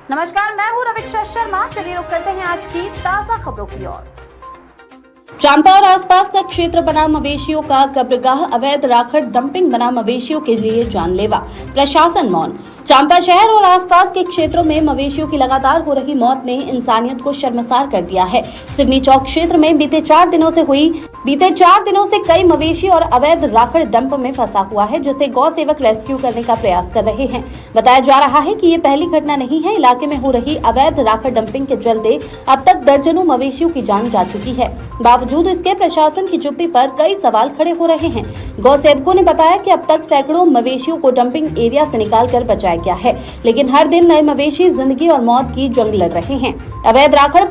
नमस्कार, मैं हूँ रविक्षा शर्मा। चलिए रुक करते हैं आज की ताजा खबरों की ओर। चांपा और आसपास का क्षेत्र बना मवेशियों का कब्रगाह, अवैध राखड़ डंपिंग बना मवेशियों के लिए जानलेवा, प्रशासन मौन। चांपा शहर और आसपास के क्षेत्रों में मवेशियों की लगातार हो रही मौत ने इंसानियत को शर्मसार कर दिया है। सिगनी चौक क्षेत्र में बीते 4 दिनों से कई मवेशी और अवैध राखड़ डंप में फंसा हुआ है, जिसे गौ सेवक रेस्क्यू करने का प्रयास कर रहे हैं। बताया जा रहा है कि ये पहली घटना नहीं है। इलाके में हो रही अवैध राखड़ डंपिंग के चलते अब तक दर्जनों मवेशियों की जान जा चुकी है। बावजूद इसके प्रशासन की चुप्पी पर कई सवाल खड़े हो रहे हैं। गौ सेवकों ने बताया कि अब तक सैकड़ों मवेशियों को डंपिंग एरिया से निकालकर बचाया गया है, लेकिन हर दिन नए मवेशी जिंदगी और मौत की जंग लड़ रहे हैं। अवैध राखड़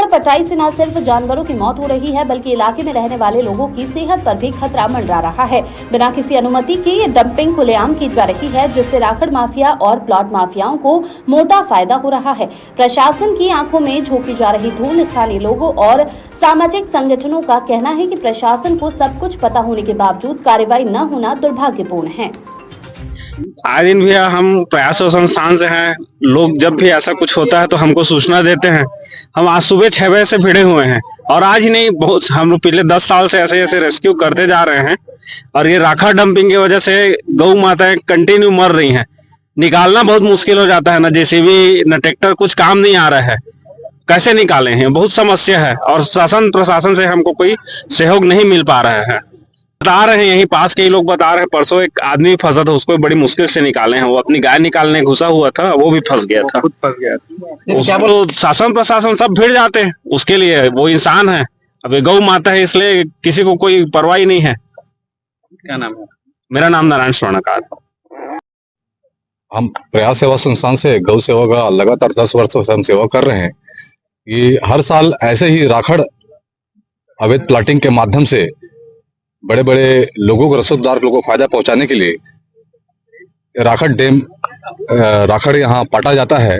पटाई से न सिर्फ जानवरों की मौत हो रही है, बल्कि इलाके में रहने वाले लोगों की सेहत पर भी खतरा मंडरा रहा है। बिना किसी अनुमति के ये डंपिंग खुलेआम की जा रही है, जिससे राखड़ माफिया और प्लॉट माफियाओं को मोटा फायदा हो रहा है। प्रशासन की आंखों में झोंकी जा रही धूल। स्थानीय लोगों और सामाजिक संगठनों का कहना है कि प्रशासन को सब कुछ पता होने के बावजूद कार्रवाई न होना दुर्भाग्यपूर्ण है। आए दिन भी हम प्रयासों संस्थान से हैं। लोग जब भी ऐसा कुछ होता है तो हमको सूचना देते हैं। हम आज सुबह 6 बजे से भिड़े हुए हैं और आज ही नहीं, बहुत हम लोग पिछले 10 साल से ऐसे रेस्क्यू करते जा रहे हैं। और ये राखड़ डंपिंग की वजह से गौ माताएं कंटिन्यू मर रही हैं। निकालना बहुत मुश्किल हो जाता है, ना जेसीबी ना ट्रैक्टर, कुछ काम नहीं आ रहा है। कैसे निकाले हैं, बहुत समस्या है। और शासन प्रशासन से हमको कोई सहयोग नहीं मिल पा रहा है। बता रहे हैं, यहीं पास के ही लोग बता रहे हैं, परसों एक आदमी फंसा था, उसको बड़ी मुश्किल से निकाले हैं। वो अपनी गाय निकालने घुसा हुआ था, वो भी फंस गया था। उसको शासन प्रशासन सब भिड़ जाते हैं उसके लिए। वो इंसान है, अब गौ माता है, इसलिए किसी को कोई परवाह नहीं है। क्या नाम है? मेरा नाम नारायण स्वर्णकार। हम प्रयास सेवा संस्थान से गौ सेवा का लगातार 10 वर्षों से हम सेवा कर रहे हैं। ये हर साल ऐसे ही राखड़ अवैध प्लाटिंग के माध्यम से बड़े बड़े लोगों को, रसोदार लोगों को फायदा पहुंचाने के लिए राखड़ यहाँ पाटा जाता है।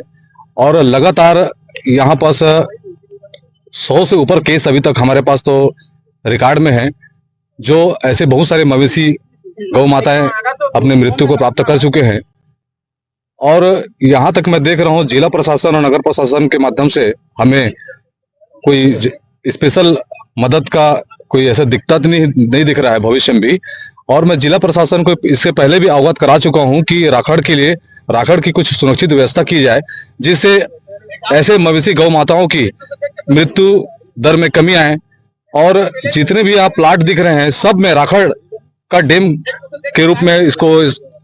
और लगातार यहाँ पास 100 से ऊपर केस अभी तक हमारे पास तो रिकॉर्ड में है, जो ऐसे बहुत सारे मवेशी गौ माताएं अपने मृत्यु को प्राप्त कर चुके हैं। और यहाँ तक मैं देख रहा हूँ जिला प्रशासन और नगर प्रशासन के माध्यम से हमें कोई स्पेशल मदद का कोई ऐसा दिक्कत नहीं दिख रहा है भविष्य में भी। और मैं जिला प्रशासन को इससे पहले भी अवगत करा चुका हूँ कि राखड़ की कुछ सुरक्षित व्यवस्था की जाए, जिससे ऐसे मवेशी गौ माताओं की मृत्यु दर में कमी आए। और जितने भी आप प्लाट दिख रहे हैं, सब में राखड़ का डैम के रूप में इसको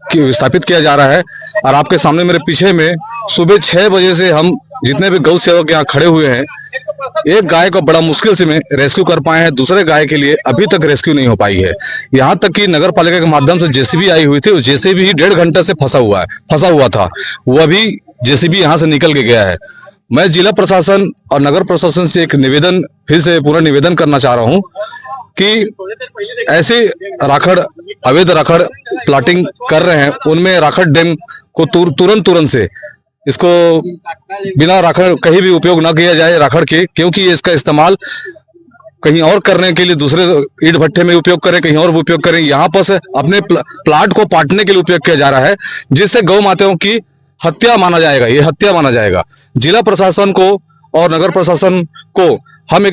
स्थापित किया जा रहा है। और आपके सामने मेरे पीछे में सुबह 6 बजे से हम जितने भी गौ सेवक यहाँ खड़े हुए हैं, एक गाय को बड़ा मुश्किल से में रेस्क्यू कर पाए हैं। दूसरे गाय के लिए अभी तक रेस्क्यू नहीं हो पाई है। यहाँ तक कि नगर पालिका के माध्यम से जेसीबी आई हुई थी, वो जेसीबी ही 1.5 घंटे से फंसा हुआ था। वो अभी जेसीबी यहाँ से निकल के गया है। मैं जिला प्रशासन और नगर प्रशासन से एक निवेदन, फिर से पूरा निवेदन करना चाह रहा हूँ कि ऐसे अवैध राखड़ प्लाटिंग कर रहे हैं, उनमें राखड़ डैम को तुरंत से इसको बिना राखड़ कहीं भी उपयोग ना किया जाए राखड़ के, क्योंकि इसका इस्तेमाल कहीं और करने के लिए दूसरे ईंट भट्ठे में उपयोग करें, कहीं और उपयोग करें। यहाँ पर से अपने प्लाट को पाटने के लिए उपयोग किया जा रहा है, जिससे गौ माताओं की हत्या माना जाएगा। ये हत्या माना जाएगा। जिला प्रशासन को और नगर प्रशासन को हम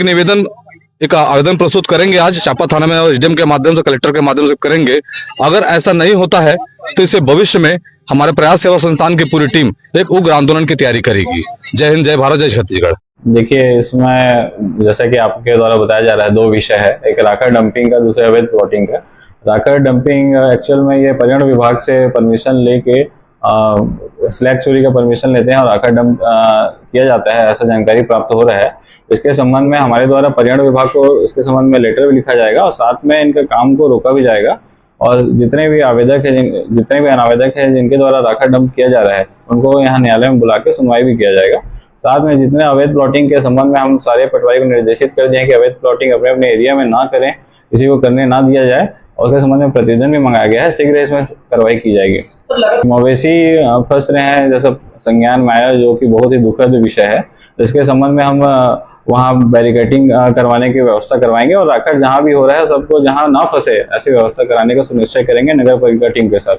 एक आवेदन प्रस्तुत करेंगे आज चांपा थाना में, और एसडीएम के माध्यम से, कलेक्टर के माध्यम से करेंगे। अगर ऐसा नहीं होता है तो इसे भविष्य में हमारे प्रयास सेवा संस्थान की पूरी टीम एक उग्र आंदोलन की तैयारी करेगी। जय हिंद, जय भारत, जय छत्तीसगढ़। देखिए, इसमें जैसा कि आपके द्वारा बताया जा रहा है, 2 विषय है, एक राखड़ डंपिंग का, दूसरा अवैध प्लॉटिंग का। राखड़ डंपिंग एक्चुअल में ये पर्यावरण विभाग से परमिशन लेके स्लैग चोरी का परमिशन लेते हैं और राखड़ डंप किया जाता है, ऐसा जानकारी प्राप्त हो रहा है। इसके संबंध में हमारे द्वारा पर्यावरण विभाग को इसके संबंध में लेटर भी लिखा जाएगा और साथ में इनके काम को रोका भी जाएगा। और जितने भी अनावेदक हैं जिनके द्वारा राखड़ डंप किया जा रहा है, उनको यहाँ न्यायालय में बुला के सुनवाई भी किया जाएगा। साथ में जितने अवैध प्लॉटिंग के संबंध में हम सारे पटवारी को निर्देशित कर दिए कि अवैध प्लॉटिंग अपने अपने एरिया में ना करें, किसी को करने ना दिया जाए, और उसके संबंध में प्रतिवेदन भी मंगाया गया है। शीघ्र इसमें कार्रवाई की जाएगी। मवेशी फंस रहे हैं जैसा संज्ञान में आया, जो कि बहुत ही दुखद विषय है। इसके संबंध में हम वहाँ बैरिकेडिंग करवाने की व्यवस्था करवाएंगे और राखड़ जहाँ भी हो रहा है सबको जहाँ ना फंसे ऐसी व्यवस्था कराने का सुनिश्चय करेंगे नगर पालिका टीम के साथ।